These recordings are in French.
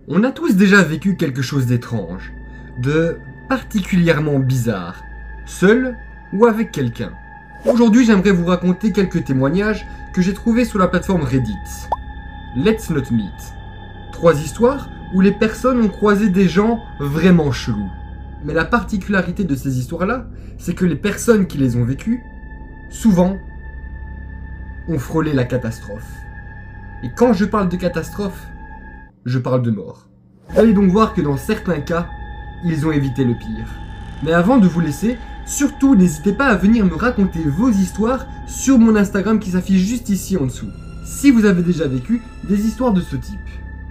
On a tous déjà vécu quelque chose d'étrange, de particulièrement bizarre, seul ou avec quelqu'un. Aujourd'hui, j'aimerais vous raconter quelques témoignages que j'ai trouvés sur la plateforme Reddit. Let's Not Meet. 3 histoires où les personnes ont croisé des gens vraiment chelous. Mais la particularité de ces histoires-là, c'est que les personnes qui les ont vécues, souvent, ont frôlé la catastrophe. Et quand je parle de catastrophe, je parle de mort. Vous allez donc voir que dans certains cas, ils ont évité le pire. Mais avant de vous laisser, surtout n'hésitez pas à venir me raconter vos histoires sur mon Instagram qui s'affiche juste ici en dessous. Si vous avez déjà vécu des histoires de ce type.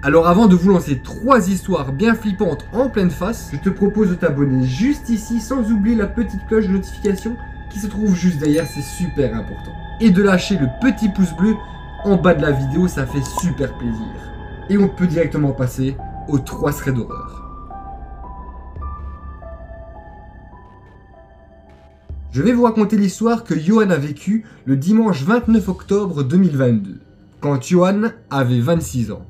Alors avant de vous lancer 3 histoires bien flippantes en pleine face, je te propose de t'abonner juste ici sans oublier la petite cloche de notification qui se trouve juste derrière, c'est super important. Et de lâcher le petit pouce bleu en bas de la vidéo, ça fait super plaisir. Et on peut directement passer aux 3 threads d'horreur. Je vais vous raconter l'histoire que Johan a vécue le dimanche 29 octobre 2022, quand Johan avait 26 ans.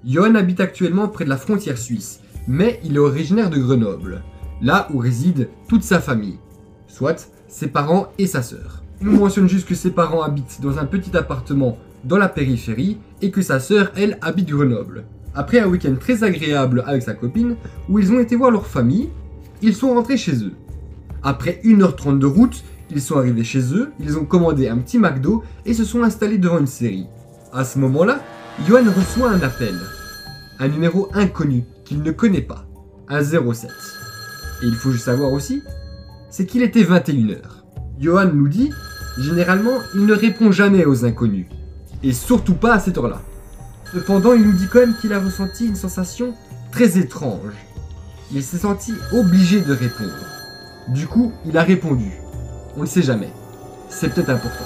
Johan habite actuellement près de la frontière suisse, mais il est originaire de Grenoble, là où réside toute sa famille, soit ses parents et sa sœur. Il nous mentionne juste que ses parents habitent dans un petit appartement dans la périphérie et que sa sœur, elle, habite Grenoble. Après un week-end très agréable avec sa copine, où ils ont été voir leur famille, ils sont rentrés chez eux. Après 1h30 de route, ils sont arrivés chez eux, ils ont commandé un petit McDo et se sont installés devant une série. À ce moment-là, Johan reçoit un appel. Un numéro inconnu qu'il ne connaît pas. Un 07. Et il faut juste savoir aussi, c'est qu'il était 21h. Johan nous dit, généralement, il ne répond jamais aux inconnus. Et surtout pas à cette heure-là. Cependant, il nous dit quand même qu'il a ressenti une sensation très étrange. Il s'est senti obligé de répondre. Du coup, il a répondu. On ne sait jamais. C'est peut-être important.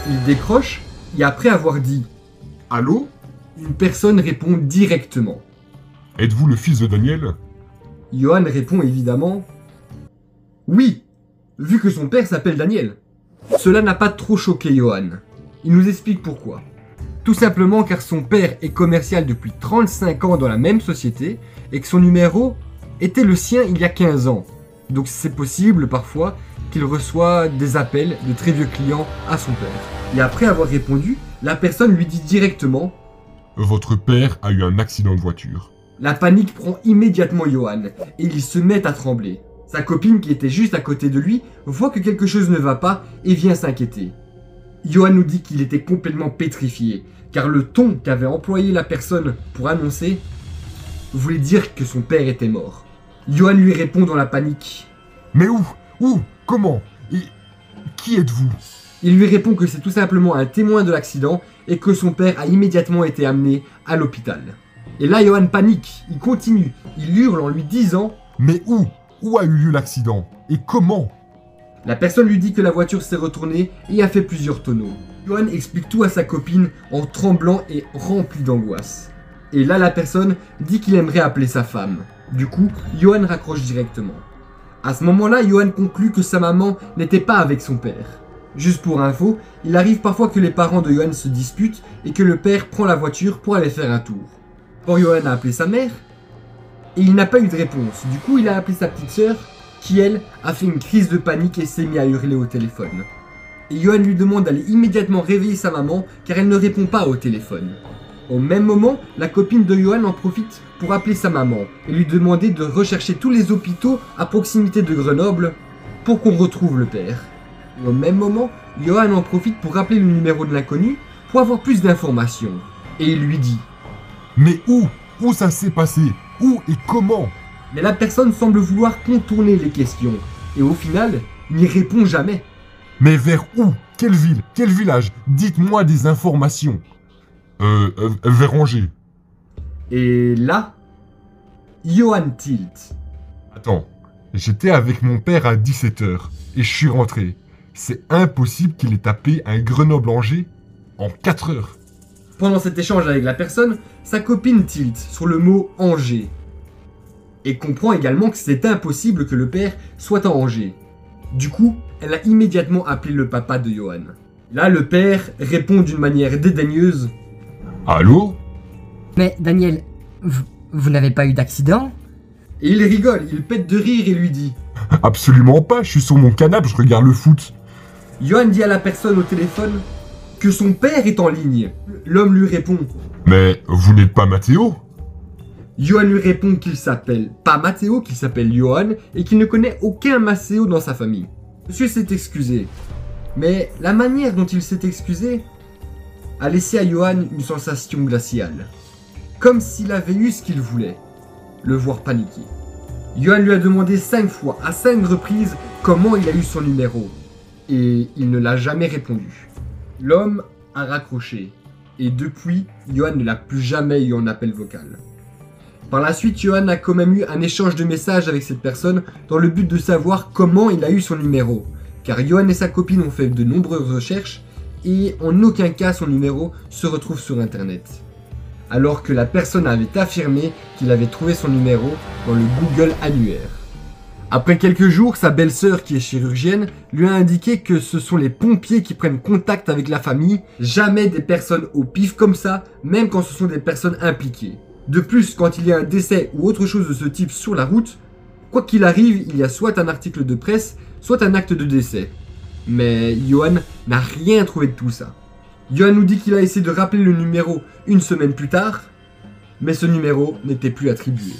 Il décroche et après avoir dit « Allô ?» une personne répond directement. « Êtes-vous le fils de Daniel ?» Johan répond évidemment « Oui, vu que son père s'appelle Daniel. » Cela n'a pas trop choqué Johan. Il nous explique pourquoi. Tout simplement car son père est commercial depuis 35 ans dans la même société et que son numéro était le sien il y a 15 ans. Donc c'est possible parfois qu'il reçoit des appels de très vieux clients à son père. Et après avoir répondu, la personne lui dit directement « Votre père a eu un accident de voiture. » La panique prend immédiatement Johan et il se met à trembler. Sa copine qui était juste à côté de lui voit que quelque chose ne va pas et vient s'inquiéter. Johan nous dit qu'il était complètement pétrifié car le ton qu'avait employé la personne pour annoncer voulait dire que son père était mort. Johan lui répond dans la panique. « Mais où ? Où ? Comment ? Et qui êtes-vous » Il lui répond que c'est tout simplement un témoin de l'accident et que son père a immédiatement été amené à l'hôpital. Et là, Johan panique, il continue, il hurle en lui disant « Mais où ? Où a eu lieu l'accident ? Et comment ?» La personne lui dit que la voiture s'est retournée et a fait plusieurs tonneaux. Johan explique tout à sa copine en tremblant et rempli d'angoisse. Et là, la personne dit qu'il aimerait appeler sa femme. Du coup, Johan raccroche directement. À ce moment-là, Johan conclut que sa maman n'était pas avec son père. Juste pour info, il arrive parfois que les parents de Johan se disputent et que le père prend la voiture pour aller faire un tour. Or, Johan a appelé sa mère et il n'a pas eu de réponse. Du coup, il a appelé sa petite sœur qui, elle, a fait une crise de panique et s'est mis à hurler au téléphone. Et Johan lui demande d'aller immédiatement réveiller sa maman car elle ne répond pas au téléphone. Au même moment, la copine de Johan en profite pour appeler sa maman et lui demander de rechercher tous les hôpitaux à proximité de Grenoble pour qu'on retrouve le père. Et au même moment, Johan en profite pour rappeler le numéro de l'inconnu pour avoir plus d'informations. Et il lui dit « Mais où ? Où ça s'est passé ? Où et comment ?» Mais la personne semble vouloir contourner les questions et au final, n'y répond jamais. « Mais vers où ? Quelle ville ? Quel village ? Dites-moi des informations. » Vers Angers. Et là, Johan tilt. Attends, j'étais avec mon père à 17h et je suis rentré. C'est impossible qu'il ait tapé un Grenoble-Angers en 4 heures. Pendant cet échange avec la personne, sa copine tilt sur le mot Angers. Et comprend également que c'est impossible que le père soit à Angers. Du coup, elle a immédiatement appelé le papa de Johan. Là, le père répond d'une manière dédaigneuse. Allô ? Mais Daniel, Vous n'avez pas eu d'accident? Et il rigole, il pète de rire et lui dit: Absolument pas, je suis sur mon canapé, je regarde le foot. Johan dit à la personne au téléphone que son père est en ligne. L'homme lui répond: Mais vous n'êtes pas Mathéo? Johan lui répond qu'il s'appelle pas Mathéo, qu'il s'appelle Johan et qu'il ne connaît aucun Mathéo dans sa famille. Monsieur s'est excusé, mais la manière dont il s'est excusé a laissé à Johan une sensation glaciale. Comme s'il avait eu ce qu'il voulait, le voir paniquer. Johan lui a demandé 5 fois, à 5 reprises, comment il a eu son numéro. Et il ne l'a jamais répondu. L'homme a raccroché. Et depuis, Johan ne l'a plus jamais eu en appel vocal. Par la suite, Johan a quand même eu un échange de messages avec cette personne dans le but de savoir comment il a eu son numéro. Car Johan et sa copine ont fait de nombreuses recherches et en aucun cas son numéro se retrouve sur internet. Alors que la personne avait affirmé qu'il avait trouvé son numéro dans le Google annuaire. Après quelques jours, sa belle-sœur, qui est chirurgienne, lui a indiqué que ce sont les pompiers qui prennent contact avec la famille, jamais des personnes au pif comme ça, même quand ce sont des personnes impliquées. De plus, quand il y a un décès ou autre chose de ce type sur la route, quoi qu'il arrive, il y a soit un article de presse, soit un acte de décès. Mais Johan n'a rien trouvé de tout ça. Johan nous dit qu'il a essayé de rappeler le numéro une semaine plus tard, mais ce numéro n'était plus attribué.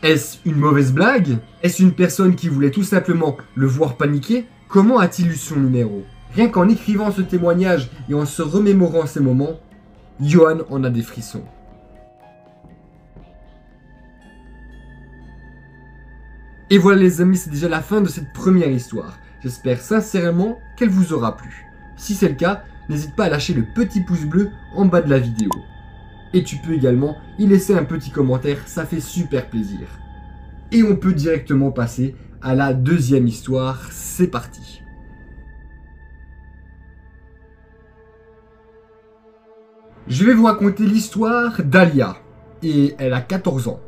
Est-ce une mauvaise blague? Est-ce une personne qui voulait tout simplement le voir paniquer? Comment a-t-il eu son numéro? Rien qu'en écrivant ce témoignage et en se remémorant ces moments, Johan en a des frissons. Et voilà les amis, c'est déjà la fin de cette première histoire. J'espère sincèrement qu'elle vous aura plu. Si c'est le cas, n'hésite pas à lâcher le petit pouce bleu en bas de la vidéo. Et tu peux également y laisser un petit commentaire, ça fait super plaisir. Et on peut directement passer à la deuxième histoire, c'est parti. Je vais vous raconter l'histoire d'Alia, et elle a 14 ans.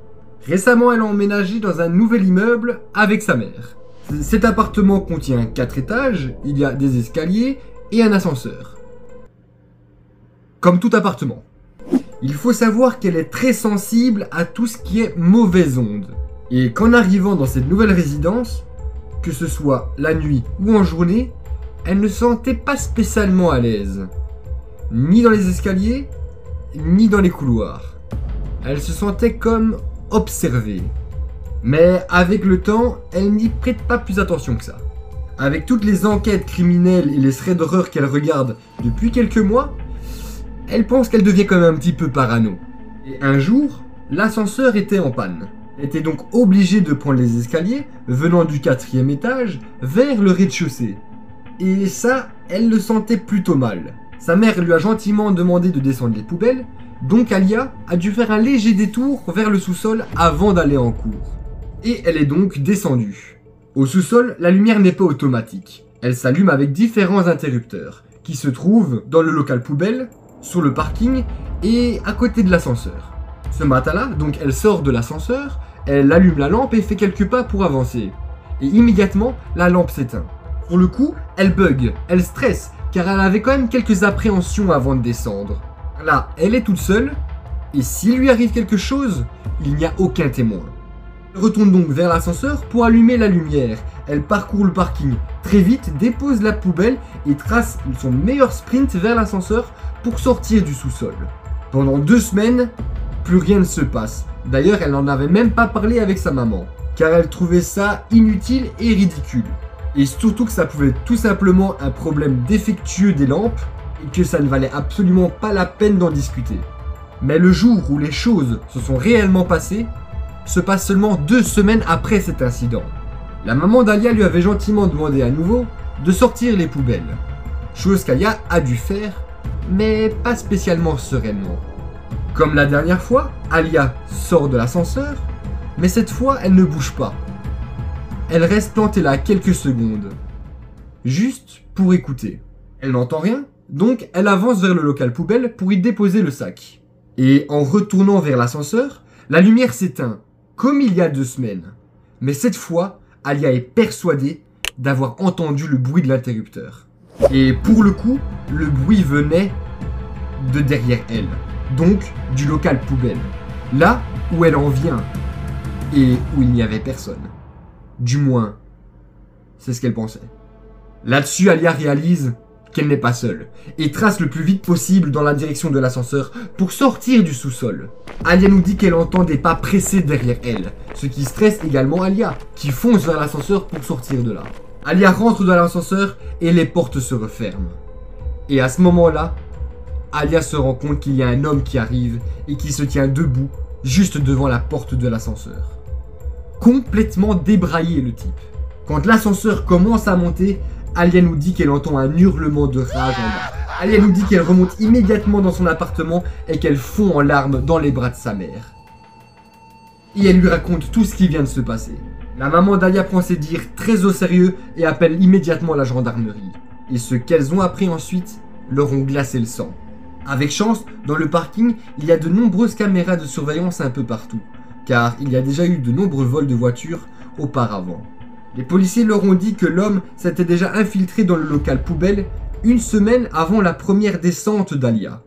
Récemment, elle a emménagé dans un nouvel immeuble avec sa mère. Cet appartement contient 4 étages, il y a des escaliers et un ascenseur. Comme tout appartement. Il faut savoir qu'elle est très sensible à tout ce qui est mauvaise onde. Et qu'en arrivant dans cette nouvelle résidence, que ce soit la nuit ou en journée, elle ne se sentait pas spécialement à l'aise. Ni dans les escaliers, ni dans les couloirs. Elle se sentait comme observée. Mais avec le temps, elle n'y prête pas plus attention que ça. Avec toutes les enquêtes criminelles et les threads d'horreur qu'elle regarde depuis quelques mois, elle pense qu'elle devient quand même un petit peu parano. Et un jour, l'ascenseur était en panne. Elle était donc obligée de prendre les escaliers venant du 4e étage vers le rez-de-chaussée. Et ça, elle le sentait plutôt mal. Sa mère lui a gentiment demandé de descendre les poubelles, donc Alia a dû faire un léger détour vers le sous-sol avant d'aller en cours. Et elle est donc descendue. Au sous-sol, la lumière n'est pas automatique. Elle s'allume avec différents interrupteurs, qui se trouvent dans le local poubelle, sur le parking et à côté de l'ascenseur. Ce matin-là, donc elle sort de l'ascenseur, elle allume la lampe et fait quelques pas pour avancer. Et immédiatement, la lampe s'éteint. Pour le coup, elle bug, elle stresse, car elle avait quand même quelques appréhensions avant de descendre. Là, elle est toute seule, et s'il lui arrive quelque chose, il n'y a aucun témoin. Elle retourne donc vers l'ascenseur pour allumer la lumière. Elle parcourt le parking très vite, dépose la poubelle et trace son meilleur sprint vers l'ascenseur pour sortir du sous-sol. Pendant 2 semaines, plus rien ne se passe. D'ailleurs, elle n'en avait même pas parlé avec sa maman, car elle trouvait ça inutile et ridicule. Et surtout que ça pouvait être tout simplement un problème défectueux des lampes, et que ça ne valait absolument pas la peine d'en discuter. Mais le jour où les choses se sont réellement passées, se passe seulement 2 semaines après cet incident. La maman d'Alia lui avait gentiment demandé à nouveau de sortir les poubelles. Chose qu'Alia a dû faire, mais pas spécialement sereinement. Comme la dernière fois, Alia sort de l'ascenseur, mais cette fois elle ne bouge pas. Elle reste plantée là quelques secondes, juste pour écouter. Elle n'entend rien, donc elle avance vers le local poubelle pour y déposer le sac. Et en retournant vers l'ascenseur, la lumière s'éteint, comme il y a 2 semaines. Mais cette fois, Alia est persuadée d'avoir entendu le bruit de l'interrupteur. Et pour le coup, le bruit venait de derrière elle, donc du local poubelle. là où elle en vient, et où il n'y avait personne. Du moins, c'est ce qu'elle pensait. Là-dessus, Alia réalise qu'elle n'est pas seule, et trace le plus vite possible dans la direction de l'ascenseur pour sortir du sous-sol. Alia nous dit qu'elle entend des pas pressés derrière elle, ce qui stresse également Alia, qui fonce vers l'ascenseur pour sortir de là. Alia rentre dans l'ascenseur et les portes se referment. Et à ce moment-là, Alia se rend compte qu'il y a un homme qui arrive et qui se tient debout juste devant la porte de l'ascenseur. Complètement débraillé le type. Quand l'ascenseur commence à monter, Alia nous dit qu'elle entend un hurlement de rage en bas. Alia nous dit qu'elle remonte immédiatement dans son appartement et qu'elle fond en larmes dans les bras de sa mère. Et elle lui raconte tout ce qui vient de se passer. La maman d'Alia prend ses dires très au sérieux et appelle immédiatement la gendarmerie. Et ce qu'elles ont appris ensuite leur ont glacé le sang. Avec chance, dans le parking, il y a de nombreuses caméras de surveillance un peu partout, car il y a déjà eu de nombreux vols de voitures auparavant. Les policiers leur ont dit que l'homme s'était déjà infiltré dans le local poubelle une semaine avant la première descente d'Alia.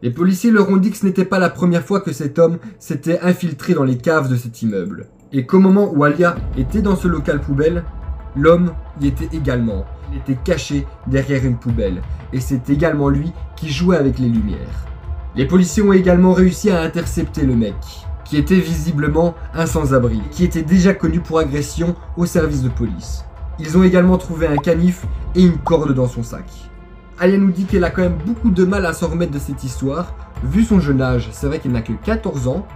Les policiers leur ont dit que ce n'était pas la première fois que cet homme s'était infiltré dans les caves de cet immeuble. Et qu'au moment où Alia était dans ce local poubelle, l'homme y était également. Il était caché derrière une poubelle. Et c'est également lui qui jouait avec les lumières. Les policiers ont également réussi à intercepter le mec, qui était visiblement un sans-abri, qui était déjà connu pour agression au service de police. Ils ont également trouvé un canif et une corde dans son sac. Alia nous dit qu'elle a quand même beaucoup de mal à s'en remettre de cette histoire, vu son jeune âge, c'est vrai qu'elle n'a que 14 ans,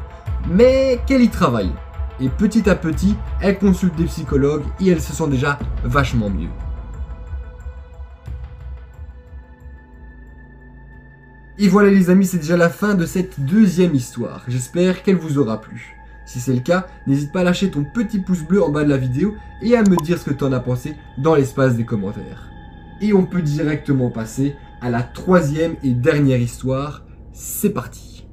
mais qu'elle y travaille. Et petit à petit, elle consulte des psychologues et elle se sent déjà vachement mieux. Et voilà les amis, c'est déjà la fin de cette deuxième histoire. J'espère qu'elle vous aura plu. Si c'est le cas, n'hésite pas à lâcher ton petit pouce bleu en bas de la vidéo et à me dire ce que tu en as pensé dans l'espace des commentaires. Et on peut directement passer à la troisième et dernière histoire. C'est parti.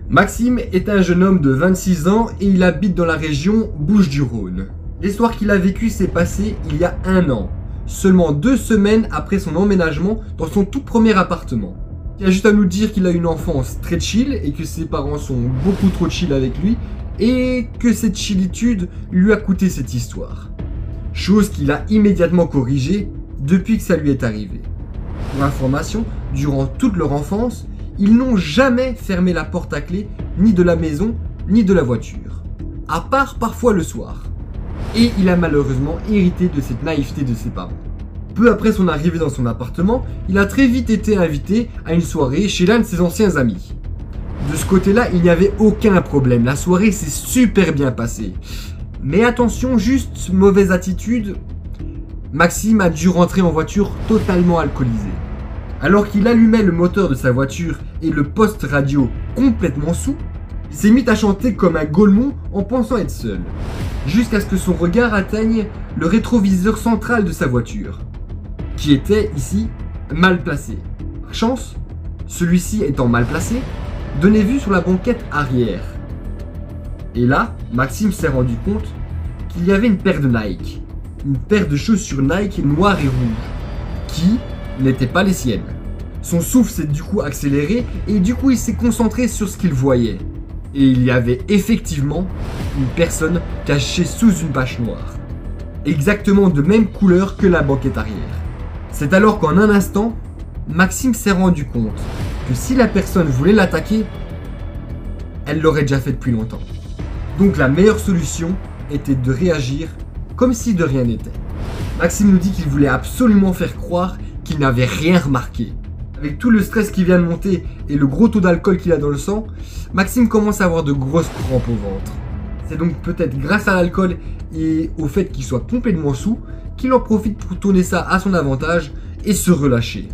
Maxime est un jeune homme de 26 ans et il habite dans la région Bouches-du-Rhône. L'histoire qu'il a vécue s'est passée il y a un an. Seulement 2 semaines après son emménagement dans son tout premier appartement. Il y a juste à nous dire qu'il a une enfance très chill et que ses parents sont beaucoup trop chill avec lui et que cette chillitude lui a coûté cette histoire. Chose qu'il a immédiatement corrigée depuis que ça lui est arrivé. Pour information, durant toute leur enfance, ils n'ont jamais fermé la porte à clé ni de la maison ni de la voiture. À part parfois le soir. Et il a malheureusement hérité de cette naïveté de ses parents. Peu après son arrivée dans son appartement, il a très vite été invité à une soirée chez l'un de ses anciens amis. De ce côté-là, il n'y avait aucun problème, la soirée s'est super bien passée. Mais attention, juste mauvaise attitude, Maxime a dû rentrer en voiture totalement alcoolisé. Alors qu'il allumait le moteur de sa voiture et le poste radio complètement sous, il s'est mis à chanter comme un golemon en pensant être seul. Jusqu'à ce que son regard atteigne le rétroviseur central de sa voiture, qui était ici mal placé. Par chance, celui-ci étant mal placé, donnait vue sur la banquette arrière. Et là, Maxime s'est rendu compte qu'il y avait une paire de Nike, une paire de chaussures Nike noires et rouges, qui n'étaient pas les siennes. Son souffle s'est du coup accéléré et du coup il s'est concentré sur ce qu'il voyait. Et il y avait effectivement une personne cachée sous une bâche noire. Exactement de même couleur que la banquette arrière. C'est alors qu'en un instant, Maxime s'est rendu compte que si la personne voulait l'attaquer, elle l'aurait déjà fait depuis longtemps. Donc la meilleure solution était de réagir comme si de rien n'était. Maxime nous dit qu'il voulait absolument faire croire qu'il n'avait rien remarqué. Avec tout le stress qui vient de monter et le gros taux d'alcool qu'il a dans le sang, Maxime commence à avoir de grosses crampes au ventre. C'est donc peut-être grâce à l'alcool et au fait qu'il soit complètement saoul qu'il en profite pour tourner ça à son avantage et se relâcher.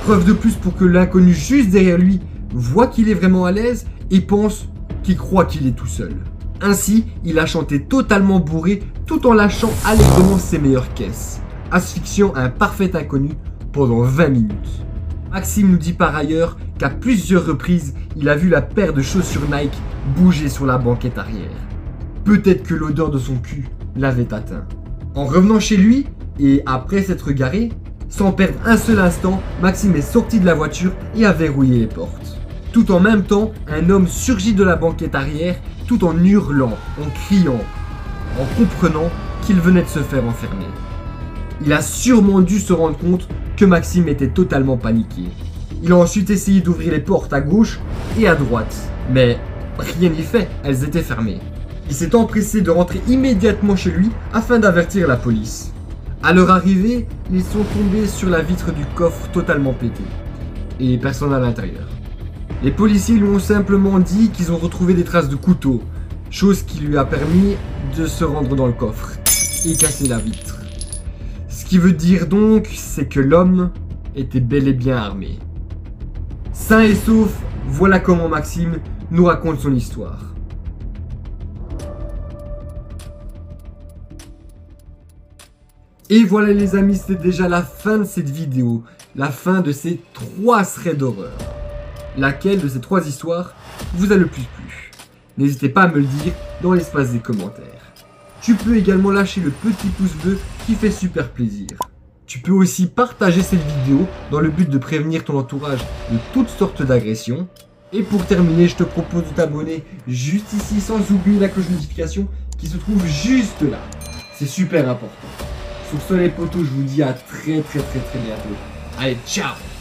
Preuve de plus pour que l'inconnu juste derrière lui voit qu'il est vraiment à l'aise et pense qu'il croit qu'il est tout seul. Ainsi, il a chanté totalement bourré tout en lâchant allègrement ses meilleures caisses, asphyxiant un parfait inconnu pendant 20 minutes. Maxime nous dit par ailleurs qu'à plusieurs reprises, il a vu la paire de chaussures Nike bouger sur la banquette arrière. Peut-être que l'odeur de son cul l'avait atteint. En revenant chez lui, et après s'être garé, Sans perdre un seul instant, Maxime est sorti de la voiture et a verrouillé les portes. Tout en même temps, un homme surgit de la banquette arrière, tout en hurlant, en criant, en comprenant qu'il venait de se faire enfermer. Il a sûrement dû se rendre compte que Maxime était totalement paniqué. Il a ensuite essayé d'ouvrir les portes à gauche et à droite, mais rien n'y fait, elles étaient fermées. Il s'est empressé de rentrer immédiatement chez lui afin d'avertir la police. À leur arrivée, ils sont tombés sur la vitre du coffre totalement pété, et personne à l'intérieur. Les policiers lui ont simplement dit qu'ils ont retrouvé des traces de couteau, chose qui lui a permis de se rendre dans le coffre et casser la vitre. Ce qui veut dire donc, c'est que l'homme était bel et bien armé. Sain et sauf, voilà comment Maxime nous raconte son histoire. Et voilà les amis, c'est déjà la fin de cette vidéo, la fin de ces 3 threads d'horreur. Laquelle de ces 3 histoires vous a le plus plu? N'hésitez pas à me le dire dans l'espace des commentaires. Tu peux également lâcher le petit pouce bleu qui fait super plaisir. Tu peux aussi partager cette vidéo dans le but de prévenir ton entourage de toutes sortes d'agressions. Et pour terminer, je te propose de t'abonner juste ici sans oublier la cloche de notification qui se trouve juste là. C'est super important. Sur ce les potos, je vous dis à très bientôt. Allez, ciao!